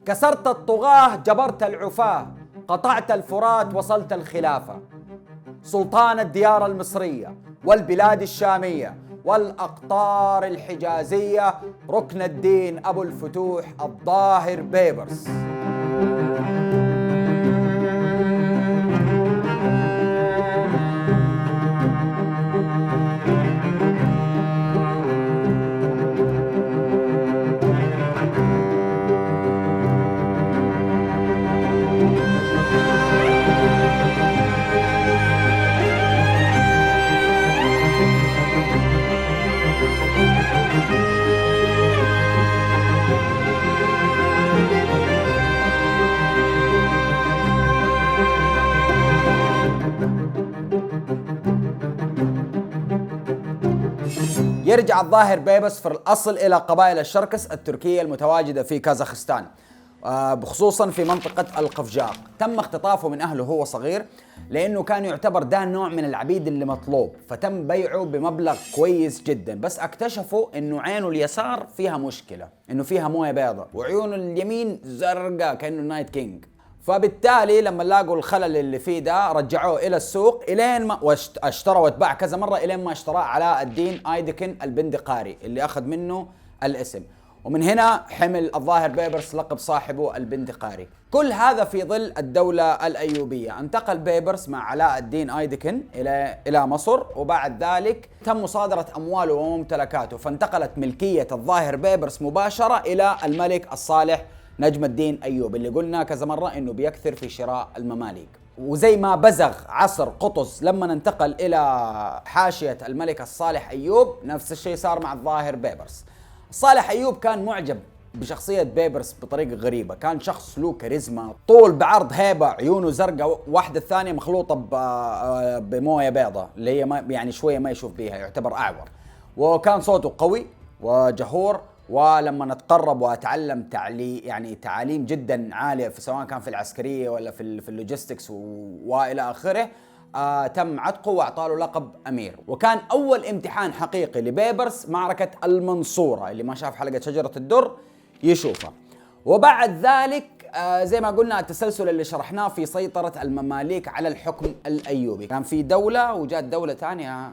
كسرت الطغاة جبرت العفاة، قطعت الفرات وصلت الخلافة، سلطان الديار المصرية والبلاد الشامية والأقطار الحجازية، ركن الدين أبو الفتوح الظاهر بيبرس. يرجع الظاهر بيبرس في الأصل إلى قبائل الشركس التركية المتواجدة في كازاخستان، بخصوصا في منطقة القفجاق. تم اختطافه من أهله وهو صغير لأنه كان يعتبر ده نوع من العبيد اللي مطلوب، فتم بيعه بمبلغ كويس جدا. بس اكتشفوا إنه عينه اليسار فيها مشكلة، إنه فيها موية بيضاء، وعيونه اليمين زرقاء كأنه نايت كينج. فبالتالي لما لاقوا الخلل اللي فيه ده رجعوه الى السوق الين ما واشترى واتباع كذا مره الين ما اشتراه علاء الدين ايدكن البندقاري اللي اخذ منه الاسم، ومن هنا حمل الظاهر بيبرس لقب صاحبه البندقاري. كل هذا في ظل الدولة الأيوبية. انتقل بيبرس مع علاء الدين ايدكن إلى مصر، وبعد ذلك تم مصادرة أمواله وممتلكاته، فانتقلت ملكية الظاهر بيبرس مباشرة إلى الملك الصالح نجم الدين أيوب، اللي قلنا كذا مرة إنه بيكثر في شراء المماليك. وزي ما بزغ عصر قطز لما انتقل إلى حاشية الملك الصالح أيوب، نفس الشيء صار مع الظاهر بيبرس. الصالح أيوب كان معجب بشخصية بيبرس بطريقة غريبة، كان شخص له كاريزما، طول بعرض هيبة، عيونه زرقاء، واحدة الثانية مخلوطة بموية بيضاء اللي هي يعني شوية ما يشوف بيها، يعتبر أعور. وكان صوته قوي وجهور، ولما نتقرب واتعلم تعاليم جدا عاليه سواء كان في العسكريه ولا في اللوجيستكس والى اخره، تم عتقه واعطاه لقب امير. وكان اول امتحان حقيقي لبيبرس معركه المنصوره، اللي ما شاف حلقه شجره الدر يشوفها. وبعد ذلك زي ما قلنا التسلسل اللي شرحناه في سيطرة المماليك على الحكم الأيوبي، كان في دولة وجات دولة ثانية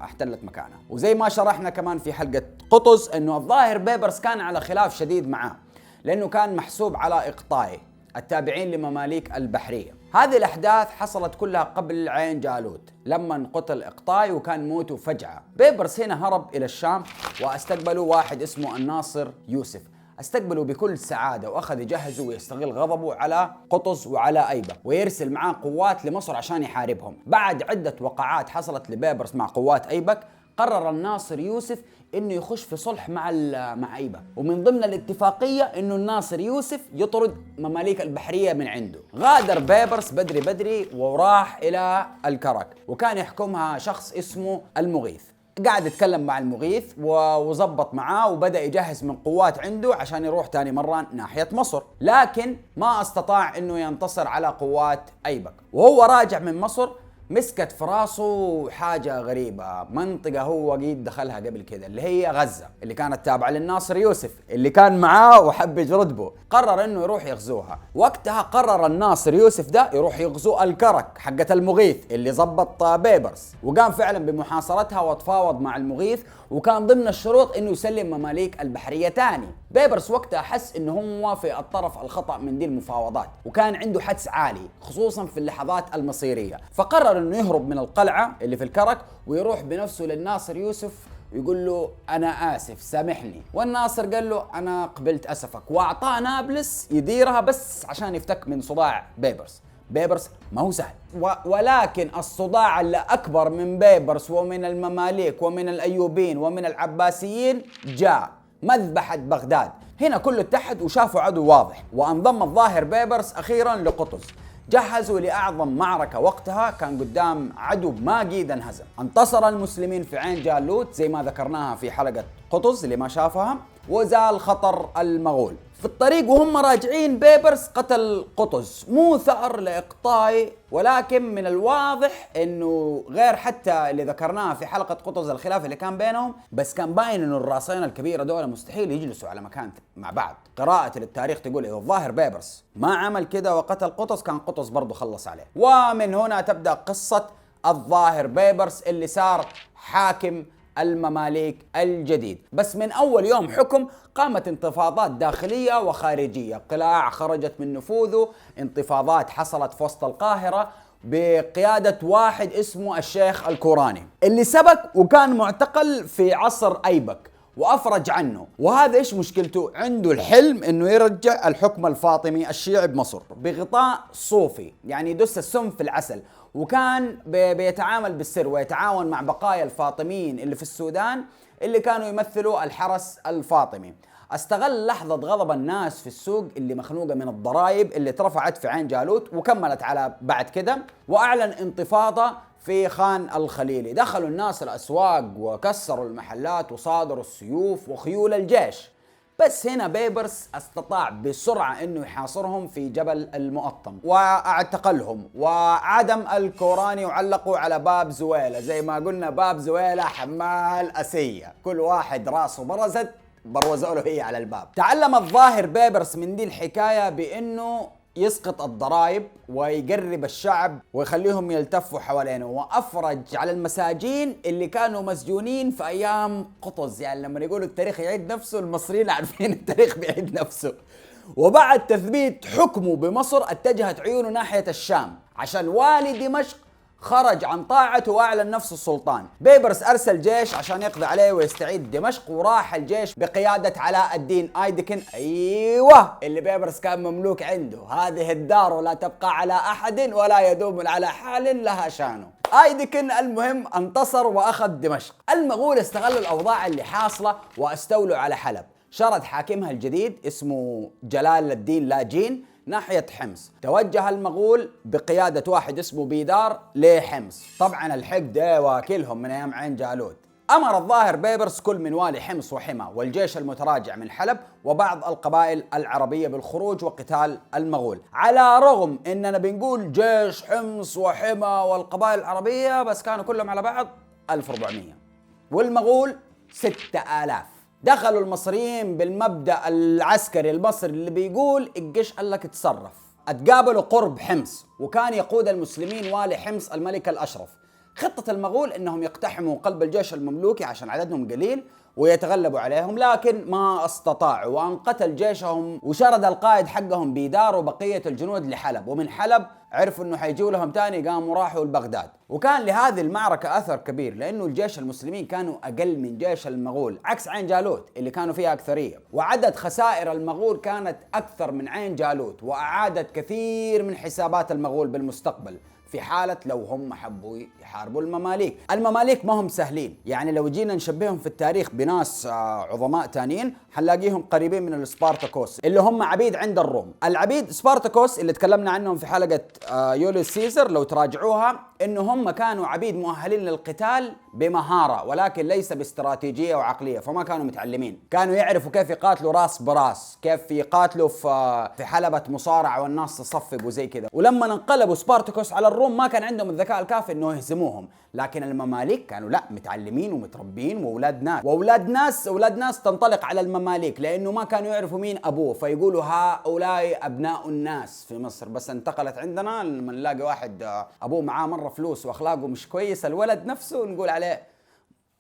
احتلت مكانها. وزي ما شرحنا كمان في حلقة قطز انه الظاهر بيبرس كان على خلاف شديد معاه، لانه كان محسوب على إقطاعي التابعين لمماليك البحرية. هذه الأحداث حصلت كلها قبل عين جالوت لما قتل إقطاعي وكان موته فجعة. بيبرس هنا هرب إلى الشام واستقبله واحد اسمه الناصر يوسف، استقبله بكل سعادة وأخذ يجهزه ويستغل غضبه على قطز وعلى أيبة ويرسل معاه قوات لمصر عشان يحاربهم. بعد عدة وقعات حصلت لبيبرس مع قوات أيبك، قرر الناصر يوسف انه يخش في صلح مع أيبة، ومن ضمن الاتفاقية انه الناصر يوسف يطرد مماليك البحرية من عنده. غادر بيبرس بدري وراح الى الكرك، وكان يحكمها شخص اسمه المغيث. قاعد يتكلم مع المغيث وظبط معاه وبدأ يجهز من قوات عنده عشان يروح تاني مرة ناحية مصر، لكن ما استطاع انه ينتصر على قوات أيبك. وهو راجع من مصر مسكت في راسه حاجة غريبة، منطقة هو قيد دخلها قبل كده اللي هي غزة، اللي كانت تابعة للناصر يوسف اللي كان معاه وحب يجرد به. قرر انه يروح يغزوها. وقتها قرر الناصر يوسف ده يروح يغزو الكرك حقة المغيث اللي زبط بيبرس، وقام فعلا بمحاصرتها وتفاوض مع المغيث، وكان ضمن الشروط انه يسلم مماليك البحرية تاني. بيبرس وقتها حس انه هو في الطرف الخطأ من دي المفاوضات، وكان عنده حدس عالي خصوصا في اللحظات المصيرية، فقرر انه يهرب من القلعة اللي في الكرك ويروح بنفسه للناصر يوسف ويقول له انا اسف سامحني. والناصر قال له انا قبلت اسفك، واعطاه نابلس يديرها بس عشان يفتك من صداع بيبرس. بيبرس ما هو سهل، ولكن الصداع اللي أكبر من بيبرس ومن المماليك ومن الأيوبيين ومن العباسيين جاء مذبحة بغداد. هنا كله اتحد وشافوا عدو واضح، وانضم الظاهر بيبرس أخيرا لقطز. جهزوا لأعظم معركة وقتها، كان قدام عدو ما قيد انهزم. انتصر المسلمين في عين جالوت زي ما ذكرناها في حلقة قطز اللي ما شافها، وزال خطر المغول. في الطريق وهم راجعين بيبرس قتل قطز، مو ثأر لإقطاعي، ولكن من الواضح انه غير حتى اللي ذكرناه في حلقة قطز الخلاف اللي كان بينهم، بس كان باين انه الراسين الكبيرة دول مستحيل يجلسوا على مكان مع بعض. قراءة للتاريخ تقول إذا الظاهر بيبرس ما عمل كده وقتل قطز كان قطز برضو خلص عليه. ومن هنا تبدأ قصة الظاهر بيبرس اللي صار حاكم المماليك الجديد. بس من أول يوم حكم قامت انتفاضات داخلية وخارجية، قلاع خرجت من نفوذه، انتفاضات حصلت في وسط القاهرة بقيادة واحد اسمه الشيخ الكوراني اللي سبق وكان معتقل في عصر أيبك وأفرج عنه. وهذا إيش مشكلته؟ عنده الحلم إنه يرجع الحكم الفاطمي الشيعي بمصر بغطاء صوفي، يعني يدس السم في العسل. وكان بيتعامل بالسر ويتعاون مع بقايا الفاطميين اللي في السودان اللي كانوا يمثلوا الحرس الفاطمي. استغل لحظة غضب الناس في السوق اللي مخنوقة من الضرائب اللي اترفعت في عين جالوت وكملت على بعد كده، وأعلن انتفاضة في خان الخليلي. دخلوا الناس الأسواق وكسروا المحلات وصادروا السيوف وخيول الجيش. بس هنا بيبرس استطاع بسرعة انه يحاصرهم في جبل المقطم واعتقلهم، وعدم الكوراني وعلقوا على باب زويلة. زي ما قلنا باب زويلة حمال أسية، كل واحد راسه برزت بروزوا له هي على الباب. تعلم الظاهر بيبرس من دي الحكاية بانه يسقط الضرائب ويقرب الشعب ويخليهم يلتفوا حوالينه، وأفرج على المساجين اللي كانوا مسجونين في أيام قطز. يعني لما يقولوا التاريخ يعيد نفسه، المصريين عارفين التاريخ بيعيد نفسه. وبعد تثبيت حكمه بمصر اتجهت عيونه ناحية الشام عشان والي دمشق خرج عن طاعته واعلن نفسه السلطان. بيبرس ارسل جيش عشان يقضي عليه ويستعيد دمشق، وراح الجيش بقيادة علاء الدين ايدكن، ايوه اللي بيبرس كان مملوك عنده. هذه الدار لا تبقى على احد ولا يدوم على حال لها شانه. ايدكن المهم انتصر واخذ دمشق. المغول استغلوا الاوضاع اللي حاصلة واستولوا على حلب. شرد حاكمها الجديد اسمه جلال الدين لاجين ناحية حمص. توجه المغول بقيادة واحد اسمه بيدار لحمص. طبعا الحقد واكلهم من ايام عين جالوت. امر الظاهر بيبرس كل من والي حمص وحمى والجيش المتراجع من حلب وبعض القبائل العربية بالخروج وقتال المغول. على رغم اننا بنقول جيش حمص وحمى والقبائل العربية، بس كانوا كلهم على بعض 1400 والمغول 6000. دخلوا المصريين بالمبدأ العسكري المصري اللي بيقول الجيش قال لك اتصرف. اتقابلوا قرب حمص وكان يقود المسلمين والي حمص الملك الأشرف. خطة المغول انهم يقتحموا قلب الجيش المملوكي عشان عددهم قليل ويتغلبوا عليهم، لكن ما استطاعوا وانقتل جيشهم. وشرد القائد حقهم بيدار وبقية الجنود لحلب، ومن حلب عرفوا انه حيجوا لهم تاني قاموا راحوا لبغداد. وكان لهذه المعركة اثر كبير لانه الجيش المسلمين كانوا اقل من جيش المغول، عكس عين جالوت اللي كانوا فيها اكثرية. وعدد خسائر المغول كانت اكثر من عين جالوت، واعادت كثير من حسابات المغول بالمستقبل في حالة لو هم حبوا يحاربوا المماليك. المماليك ما هم سهلين، يعني لو جينا نشبههم في التاريخ بناس عظماء تانيين حنلاقيهم قريبين من السبارتاكوس اللي هم عبيد عند الروم. العبيد سبارتاكوس اللي تكلمنا عنهم في حلقة يوليوس سيزر لو تراجعوها، انه هم كانوا عبيد مؤهلين للقتال بمهارة ولكن ليس باستراتيجية وعقلية، فما كانوا متعلمين. كانوا يعرفوا كيف يقاتلوا راس براس، كيف يقاتلوا في حلبة مصارعة والناس تصفق وزي كذا. ولما انقلبوا سبارتاكوس على الروم ما كان عندهم الذكاء الكافي انه يهزموهم، لكن المماليك كانوا لا متعلمين ومتربين واولاد ناس، اولاد ناس تنطلق على المماليك لانه ما كانوا يعرفوا مين ابوه، فيقولوا هؤلاء ابناء الناس في مصر. بس انتقلت عندنا لما نلاقي واحد ابوه معاه مره فلوس واخلاقه مش كويس، الولد نفسه نقول عليه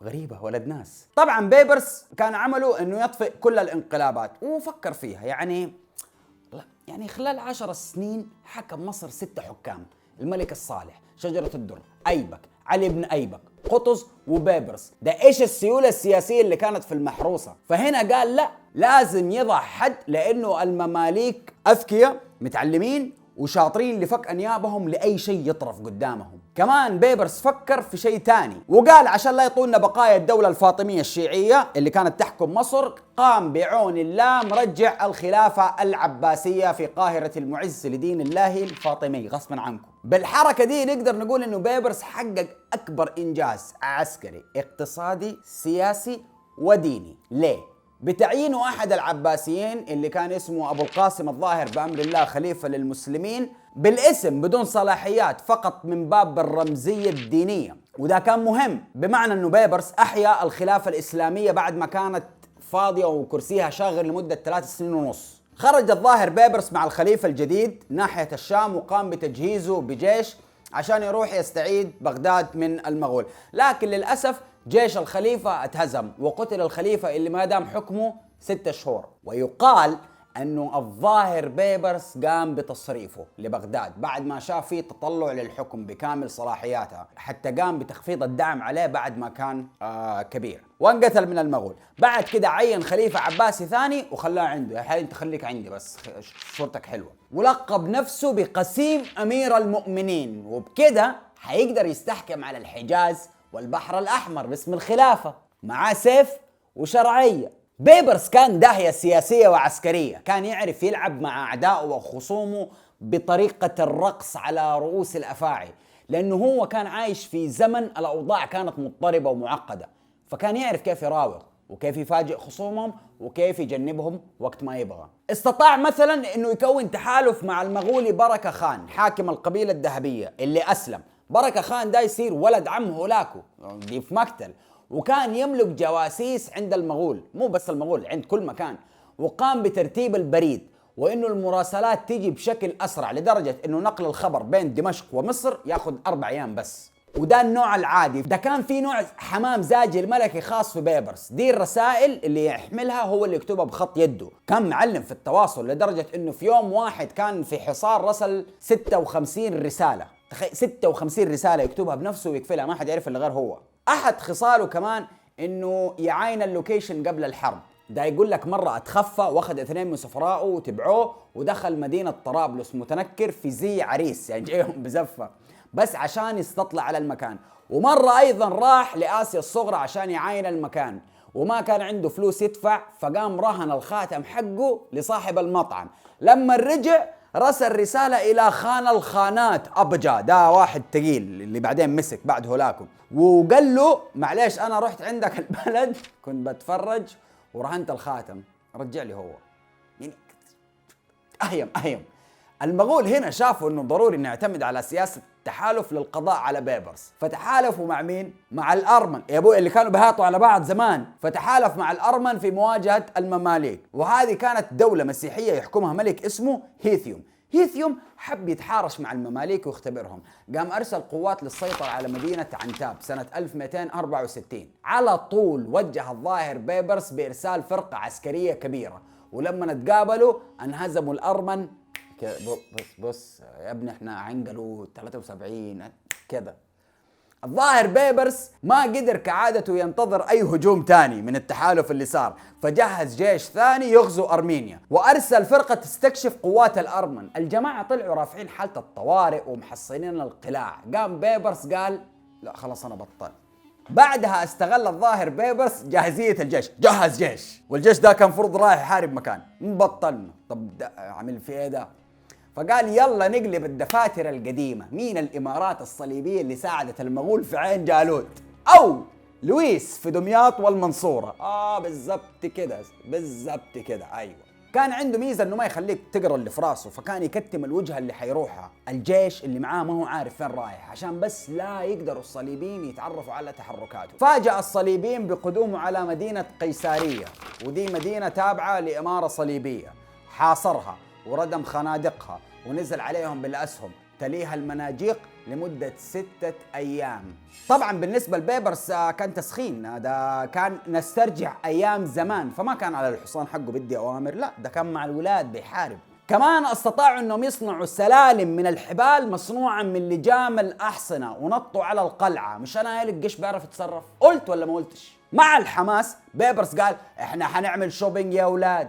غريبة ولد ناس. طبعا بيبرس كان عمله انه يطفئ كل الانقلابات وفكر فيها. يعني خلال 10 سنين حكم مصر 6 حكام: الملك الصالح، شجرة الدر، أيبك، علي بن أيبك، قطز، وبيبرس. ده إيش السيولة السياسية اللي كانت في المحروسة. فهنا قال لا، لازم يضع حد، لأنه المماليك أذكياء متعلمين وشاطرين لفك أنيابهم لأي شيء يطرف قدامهم. كمان بيبرس فكر في شيء تاني وقال عشان لا يطولنا بقايا الدولة الفاطمية الشيعية اللي كانت تحكم مصر، قام بعون الله مرجع الخلافة العباسية في قاهرة المعز لدين الله الفاطمي غصبا عنكم. بالحركة دي نقدر نقول انه بيبرس حقق اكبر انجاز عسكري اقتصادي سياسي وديني. ليه؟ بتعيينه أحد العباسيين اللي كان اسمه أبو القاسم الظاهر بأمر الله خليفة للمسلمين بالاسم بدون صلاحيات، فقط من باب الرمزية الدينية. وده كان مهم بمعنى أنه بيبرس أحيا الخلافة الإسلامية بعد ما كانت فاضية وكرسيها شاغر لمدة 3 سنين ونص. خرج الظاهر بيبرس مع الخليفة الجديد ناحية الشام وقام بتجهيزه بجيش عشان يروح يستعيد بغداد من المغول، لكن للأسف جيش الخليفة اتهزم وقتل الخليفة اللي ما دام حكمه 6 شهور. ويقال أنه الظاهر بيبرس قام بتصريفه لبغداد بعد ما شاف فيه تطلع للحكم بكامل صلاحياتها، حتى قام بتخفيض الدعم عليه بعد ما كان كبير، وانقتل من المغول. بعد كده عين خليفة عباسي ثاني وخلاه عنده، يا حبيبي انت خليك عندي بس صورتك حلوة، ولقب نفسه بقسيم أمير المؤمنين، وبكده حيقدر يستحكم على الحجاز والبحر الأحمر باسم الخلافة، معاه سيف وشرعية. بيبرس كان داهية سياسية وعسكرية، كان يعرف يلعب مع أعدائه وخصومه بطريقة الرقص على رؤوس الأفاعي، لأنه هو كان عايش في زمن الأوضاع كانت مضطربة ومعقدة، فكان يعرف كيف يراوغ وكيف يفاجئ خصومهم وكيف يجنبهم وقت ما يبغى. استطاع مثلا أنه يكون تحالف مع المغولي بركة خان حاكم القبيلة الذهبية اللي أسلم. بركة خان ده يصير ولد عم هولاكو دي في مقتل، وكان يملك جواسيس عند المغول، مو بس المغول، عند كل مكان، وقام بترتيب البريد وإنه المراسلات تيجي بشكل أسرع، لدرجة إنه نقل الخبر بين دمشق ومصر ياخذ 4 أيام بس. وده النوع العادي. ده كان في نوع حمام زاجل ملكي خاص في بيبرس، دي الرسائل اللي يحملها هو اللي يكتبها بخط يده، كان معلم في التواصل لدرجة إنه في يوم واحد كان في حصار رسل 56 رسالة. تخيل 56 رسالة يكتبها بنفسه ويقفلها، ما حد يعرف إلا غير هو. أحد خصاله كمان إنه يعاين اللوكيشن قبل الحرب. ده يقول لك مرة اتخفى واخذ 2 من سفرائه وتبعوه ودخل مدينة طرابلس متنكر في زي عريس، يعني جايهم بزفة بس عشان يستطلع على المكان. ومرة أيضا راح لآسيا الصغرى عشان يعاين المكان وما كان عنده فلوس يدفع، فقام رهن الخاتم حقه لصاحب المطعم. لما رجع رسل رسالة إلى خان الخانات أبجا، ده واحد تقيل اللي بعدين مسك بعد هولاكو، وقال له معليش أنا رحت عندك البلد كنت بتفرج ورهنت الخاتم رجع لي هو. يعني أهيم المغول هنا شافوا انه ضروري نعتمد على سياسة تحالف للقضاء على بيبرس، فتحالفوا مع مين؟ مع الأرمن يا ابوي اللي كانوا بيهاتوا على بعض زمان. فتحالف مع الأرمن في مواجهة المماليك، وهذه كانت دولة مسيحية يحكمها ملك اسمه هيثيوم. هيثيوم حب يتحارش مع المماليك ويختبرهم، قام أرسل قوات للسيطرة على مدينة عنتاب سنة 1264. على طول وجه الظاهر بيبرس بإرسال فرقة عسكرية كبيرة، ولما نتقابلوا انهزموا الأرمن. بص يا ابني احنا عنقلوا 73 كده. الظاهر بيبرس ما قدر كعادته ينتظر اي هجوم تاني من التحالف اللي صار، فجهز جيش ثاني يغزو ارمينيا وارسل فرقة تستكشف قوات الارمن. الجماعة طلعوا رافعين حالة الطوارئ ومحصنين القلاع. قام بيبرس قال لا خلاص انا بطل. بعدها استغل الظاهر بيبرس جاهزية الجيش، جهز جيش، والجيش ده كان فرض رايح يحارب مكان، بطلنا. طب عمل في ايه ده؟ فقال يلا نقلب الدفاتر القديمة، مين الإمارات الصليبية اللي ساعدت المغول في عين جالوت؟ أو لويس في دمياط والمنصورة. بالضبط كده بالضبط كده، أيوة. كان عنده ميزة إنه ما يخليك تقرأ اللي في راسه، فكان يكتم الوجهة اللي حيروحها. الجيش اللي معاه ما هو عارف فين رايح، عشان بس لا يقدروا الصليبيين يتعرفوا على تحركاته. فاجأ الصليبيين بقدومه على مدينة قيسارية، ودي مدينة تابعة لإمارة صليبية. حاصرها وردم خنادقها ونزل عليهم بالأسهم، تليها المناجيق لمدة 6 أيام. طبعا بالنسبة لبيبرس كان تسخين، هذا كان نسترجع أيام زمان، فما كان على الحصان حقه بدي أوامر، لا ده كان مع الولاد بيحارب. كمان استطاعوا أنهم يصنعوا سلالم من الحبال مصنوعة من لجام الأحصنة ونطوا على القلعة. مش أنا قايل الجيش بيعرف يتصرف؟ قلت ولا ما قلتش؟ مع الحماس بيبرس قال إحنا حنعمل شوبينج يا أولاد.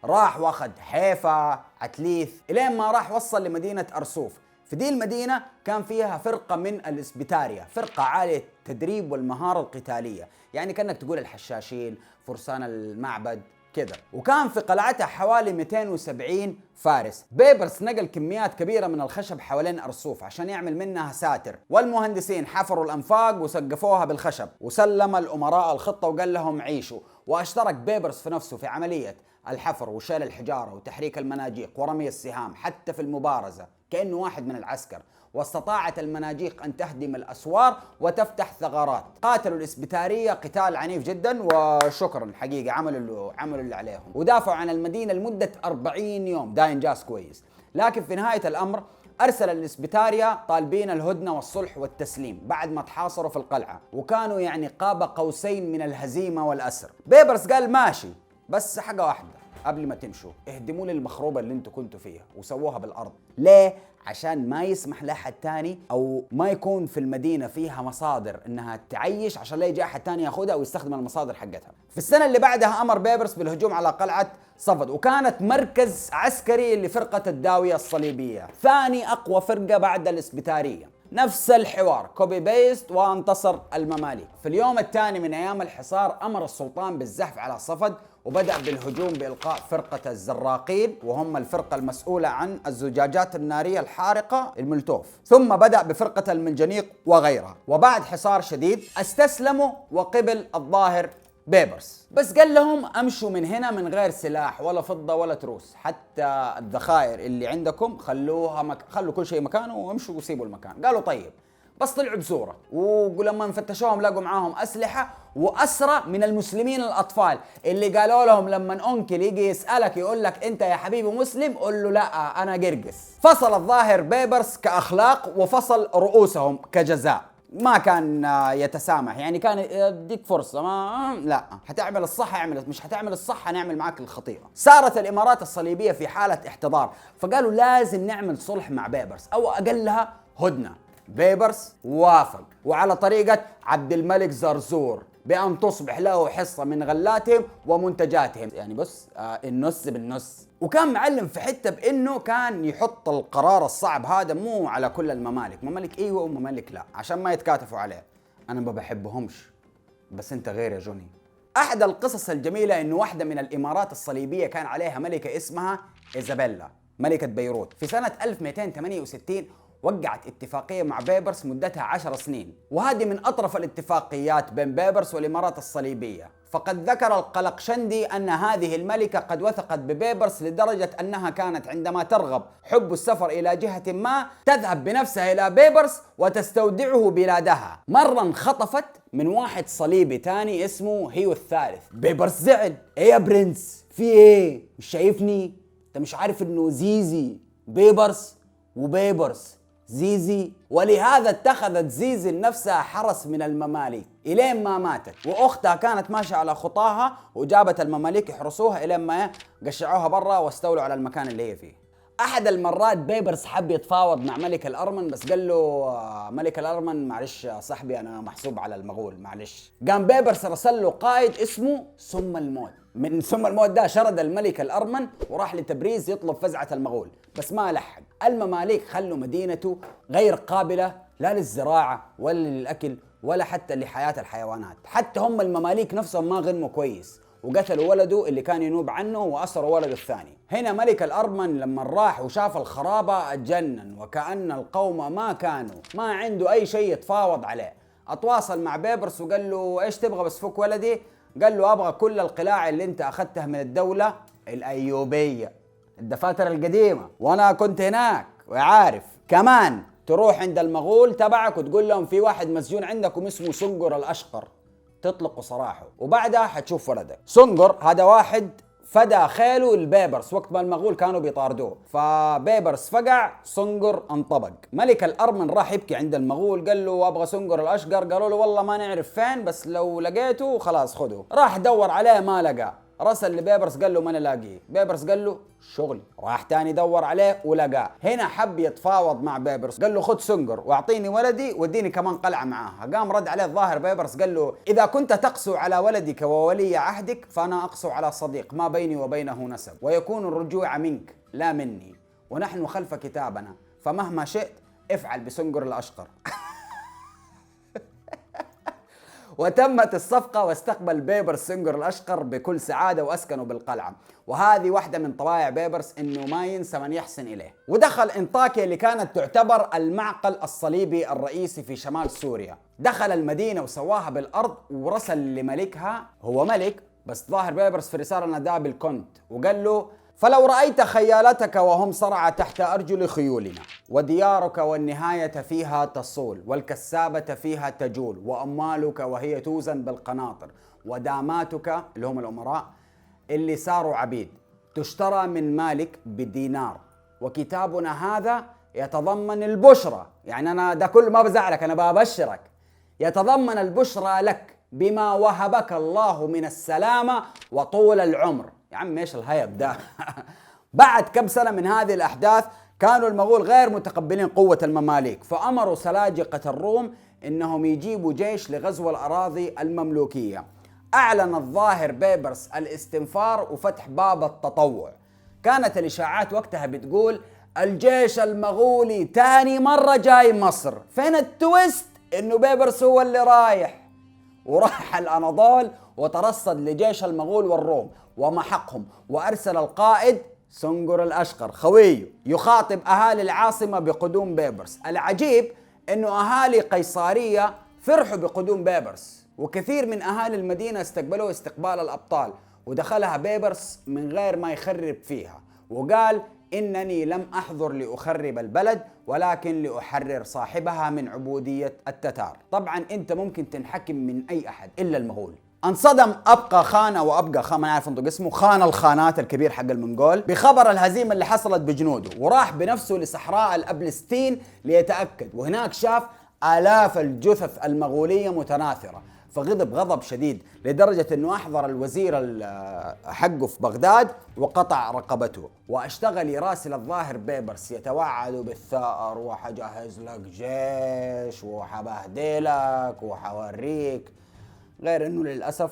راح واخد حيفا عتليث الين ما راح وصل لمدينة أرسوف. في دي المدينة كان فيها فرقة من الإسبيتاريا، فرقة عالية التدريب والمهارة القتالية، يعني كأنك تقول الحشاشين، فرسان المعبد، كده، وكان في قلعتها حوالي 270 فارس. بيبرس نقل كميات كبيرة من الخشب حوالين أرسوف عشان يعمل منها ساتر، والمهندسين حفروا الأنفاق وسقفوها بالخشب، وسلم الأمراء الخطة وقال لهم عيشوا. واشترك بيبرس في نفسه في عملية الحفر وشيل الحجارة وتحريك المناجيق ورمي السهام، حتى في المبارزة كأنه واحد من العسكر. واستطاعت المناجيق أن تهدم الأسوار وتفتح ثغرات. قاتلوا الإسبتارية قتال عنيف جدا، وشكرا حقيقة عملوا اللي عليهم، ودافعوا عن المدينة لمدة 40 يوم. ده إنجاز كويس. لكن في نهاية الأمر أرسل الإسبتارية طالبين الهدنة والصلح والتسليم بعد ما تحاصروا في القلعة، وكانوا يعني قاب قوسين من الهزيمة والأسر. بيبرس قال ماشي، بس حاجة واحدة قبل ما تمشوا، اهدموا لي المخروبة اللي انتوا كنتوا فيها وسووها بالأرض. ليه؟ عشان ما يسمح لأحد تاني أو ما يكون في المدينة فيها مصادر إنها تعيش، عشان لا يجي أحد تاني ياخدها ويستخدم المصادر حقتها. في السنة اللي بعدها أمر بيبرس بالهجوم على قلعة صفد، وكانت مركز عسكري لفرقة الداوية الصليبية، ثاني أقوى فرقة بعد الإسبتارية. نفس الحوار كوبي بيست، وانتصر المماليك. في اليوم الثاني من أيام الحصار أمر السلطان بالزحف على صفد، وبدأ بالهجوم بإلقاء فرقة الزراقين، وهم الفرقة المسؤولة عن الزجاجات النارية الحارقة الملتوف، ثم بدأ بفرقة المنجنيق وغيرها. وبعد حصار شديد استسلموا وقبل الظاهر بيبرس، بس قال لهم امشوا من هنا من غير سلاح ولا فضة ولا تروس، حتى الذخائر اللي عندكم خلوا كل شيء مكانه وامشوا وسيبوا المكان. قالوا طيب، بس طلعوا بصورة، ولما فتشوهم لقوا معاهم أسلحة وأسرى من المسلمين الأطفال، اللي قالوا لهم لما أنكل يجي يسألك يقول لك أنت يا حبيبي مسلم، قل له لا أنا قرقس. فصل الظاهر بيبرس كأخلاق، وفصل رؤوسهم كجزاء. ما كان يتسامح، يعني كان يديك فرصة، ما لا هتعمل الصح اعمل، مش هتعمل الصح هنعمل معاك الخطيئة. صارت الإمارات الصليبية في حالة احتضار، فقالوا لازم نعمل صلح مع بيبرس أو أقلها هدنة. بيبرس وافق، وعلى طريقة عبد الملك زرزور، بأن تصبح له حصة من غلاتهم ومنتجاتهم، يعني بس النص بالنص. وكان معلم في حتة بأنه كان يحط القرار الصعب هذا مو على كل الممالك، ممالك ايوه وممالك لا، عشان ما يتكاتفوا عليه. انا ما بحبهمش، بس انت غير يا جوني. احد القصص الجميلة انه واحدة من الامارات الصليبية كان عليها ملكة اسمها إيزابيلا ملكة بيروت. في سنة 1268 وقعت اتفاقية مع بيبرس مدتها 10 سنين، وهذه من أطرف الاتفاقيات بين بيبرس والإمارات الصليبية. فقد ذكر القلقشندي أن هذه الملكة قد وثقت ببيبرس لدرجة أنها كانت عندما ترغب حب السفر إلى جهة ما تذهب بنفسها إلى بيبرس وتستودعه بلادها. مرة انخطفت من واحد صليبي تاني اسمه هيو الثالث. بيبرس زعل، إيه يا برنس في إيه؟ مش شايفني؟ أنت مش عارف إنه زيزي بيبرس وبيبرس زيزي؟ ولهذا اتخذت زيزي نفسها حرس من المماليك إلين ما ماتت، وأختها كانت ماشية على خطاها وجابت المماليك يحرسوها إلين ما قشعوها برا واستولوا على المكان اللي هي فيه. أحد المرات بيبرس حب يتفاوض مع ملك الأرمن، بس قال له ملك الأرمن معلش صاحبي أنا محسوب على المغول معلش. قام بيبرس رسل له قائد اسمه سم الموت. من سم الموت ده شرد الملك الأرمن وراح لتبريز يطلب فزعة المغول، بس ما لحق. المماليك خلوا مدينته غير قابلة لا للزراعة ولا للأكل ولا حتى لحياة الحيوانات. حتى هم المماليك نفسهم ما غنموا كويس، وقتلوا ولده اللي كان ينوب عنه وأسروا ولده الثاني. هنا ملك الأرمن لما راح وشاف الخرابة اتجنن، وكأن القوم ما كانوا ما عنده أي شيء يتفاوض عليه. أتواصل مع بيبرس وقال له إيش تبغى بس فك ولدي؟ قال له أبغى كل القلاع اللي أنت أخذتها من الدولة الأيوبية، الدفاتر القديمة، وأنا كنت هناك وعارف. كمان تروح عند المغول تبعك وتقول لهم في واحد مسجون عندكم اسمه سنقر الأشقر، تطلقوا سراحه وبعدها حتشوف ولدك. سنقر هذا واحد فدى خيله البيبرس وقت ما المغول كانوا بيطاردوه، فبيبرس فقع، سنقر انطبق. ملك الأرمن راح يبكي عند المغول، قال له ابغى سنقر الأشقر. قالوا له والله ما نعرف فين، بس لو لقيته خلاص خذه. راح دور عليه ما لقى، رسل لبيبرس قال له ما نلاقيه. بيبرس قال له شغلي. راح تاني دور عليه ولقاه. هنا حب يتفاوض مع بيبرس، قال له خذ سنقر واعطيني ولدي واديني كمان قلعه معاها. قام رد عليه الظاهر بيبرس قال له اذا كنت تقسو على ولدك وولي عهدك فانا اقسو على صديق ما بيني وبينه نسب، ويكون الرجوع منك لا مني، ونحن خلف كتابنا، فمهما شئت افعل بسنقر الأشقر. وتمت الصفقة واستقبل بيبرس سنجر الأشقر بكل سعادة وأسكنوا بالقلعة. وهذه واحدة من طبائع بيبرس إنه ما ينسى من يحسن إليه. ودخل انطاكيا اللي كانت تعتبر المعقل الصليبي الرئيسي في شمال سوريا، دخل المدينة وسواها بالأرض ورسل لملكها، هو ملك بس ظاهر بيبرس في رسالة ناداه بالكونت وقال له: فلو رأيت خيالتك وهم صرع تحت أرجل خيولنا، وديارك والنهاية فيها تصول، والكسابة فيها تجول، وأموالك وهي توزن بالقناطر، وداماتك اللي هم الأمراء اللي صاروا عبيد تشترى من مالك بدينار، وكتابنا هذا يتضمن البشرى، يعني أنا ده كله ما بزعلك، أنا ببشرك، يتضمن البشرى لك بما وهبك الله من السلامة وطول العمر. يا عم ايش الهيب ده؟ بعد كم سنة من هذه الأحداث كانوا المغول غير متقبلين قوة المماليك، فأمروا سلاجقة الروم إنهم يجيبوا جيش لغزو الأراضي المملوكية. أعلن الظاهر بيبرس الاستنفار وفتح باب التطوع. كانت الإشاعات وقتها بتقول الجيش المغولي تاني مرة جاي مصر. فين التويست؟ إنه بيبرس هو اللي رايح، وراح الأناضول وترصد لجيش المغول والروم ومحقهم، وأرسل القائد سنجر الأشقر خويه يخاطب أهالي العاصمة بقدوم بيبرس. العجيب أنه أهالي قيصارية فرحوا بقدوم بيبرس، وكثير من أهالي المدينة استقبلوا استقبال الأبطال، ودخلها بيبرس من غير ما يخرب فيها، وقال: إنني لم أحضر لأخرب البلد ولكن لأحرر صاحبها من عبودية التتار. طبعا أنت ممكن تنحكم من أي أحد إلا المغول. انصدم أبقى خان أو أبقى خان، ما أعرف أنطق اسمه، خان الخانات الكبير حق المنغول، بخبر الهزيمة اللي حصلت بجنوده، وراح بنفسه لصحراء الأبلستين ليتأكد، وهناك شاف آلاف الجثث المغولية متناثرة، فغضب غضب شديد لدرجة أنه أحضر الوزير حقه في بغداد وقطع رقبته، واشتغل يراسل الظاهر بيبرس يتوعد بالثأر: وحجهز لك جيش وحبهدلك وحوريك. غير أنه للأسف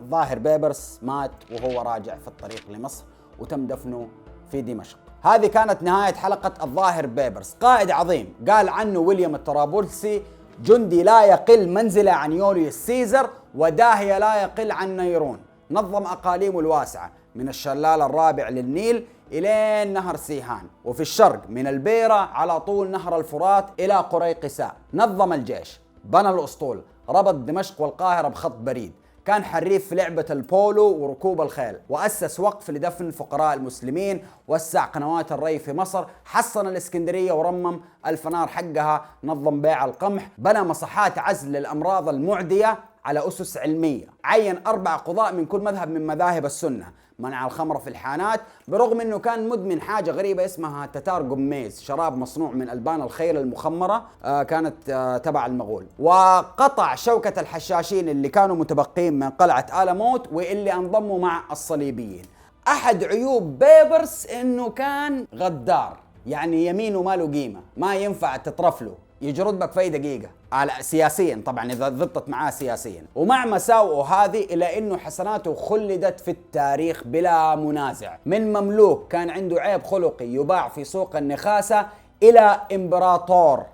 ظاهر بيبرس مات وهو راجع في الطريق لمصر، وتم دفنه في دمشق. هذه كانت نهاية حلقة الظاهر بيبرس، قائد عظيم قال عنه ويليام الطرابلسي: جندي لا يقل منزلة عن يوليوس سيزر، وداهية لا يقل عن نيرون. نظم أقاليمه الواسعة من الشلال الرابع للنيل إلى نهر سيهان، وفي الشرق من البيرة على طول نهر الفرات إلى قريقساء. نظم الجيش، بنى الأسطول، ربط دمشق والقاهرة بخط بريد، كان حريف في لعبة البولو وركوب الخيل، وأسس وقف لدفن فقراء المسلمين، وسع قنوات الري في مصر، حصن الإسكندرية ورمم الفنار حقها، نظم بيع القمح، بنى مصحات عزل للأمراض المعدية على أسس علمية، عين 4 قضاء من كل مذهب من مذاهب السنة، منع الخمر في الحانات، برغم أنه كان مدمن حاجة غريبة اسمها تتار قميز، شراب مصنوع من ألبان الخيل المخمرة، كانت تبع المغول، وقطع شوكة الحشاشين اللي كانوا متبقين من قلعة آلموت واللي انضموا مع الصليبيين. أحد عيوب بيبرس أنه كان غدار، يعني يمينه ما له قيمة، ما ينفع تطرفله، يجردك في أي دقيقة، على سياسيا طبعا إذا ضبطت معاه سياسيا. ومع مساوئه هذه إلا أنه حسناته خلدت في التاريخ بلا منازع، من مملوك كان عنده عيب خلقي يباع في سوق النخاسة إلى إمبراطور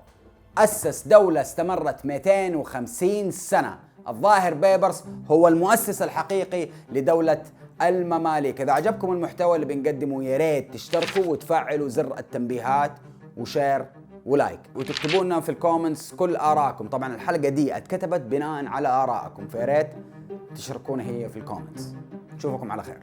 أسس دولة استمرت 250 سنة. الظاهر بيبرس هو المؤسس الحقيقي لدولة المماليك. إذا عجبكم المحتوى اللي بنقدمه يا ريت تشتركوا وتفعلوا زر التنبيهات وشير ولايك، وتكتبوا لنا في الكومنتس كل آراءكم. طبعا الحلقة دي اتكتبت بناء على آرائكم، فيا ريت تشاركونا هي في الكومنتس. نشوفكم على خير.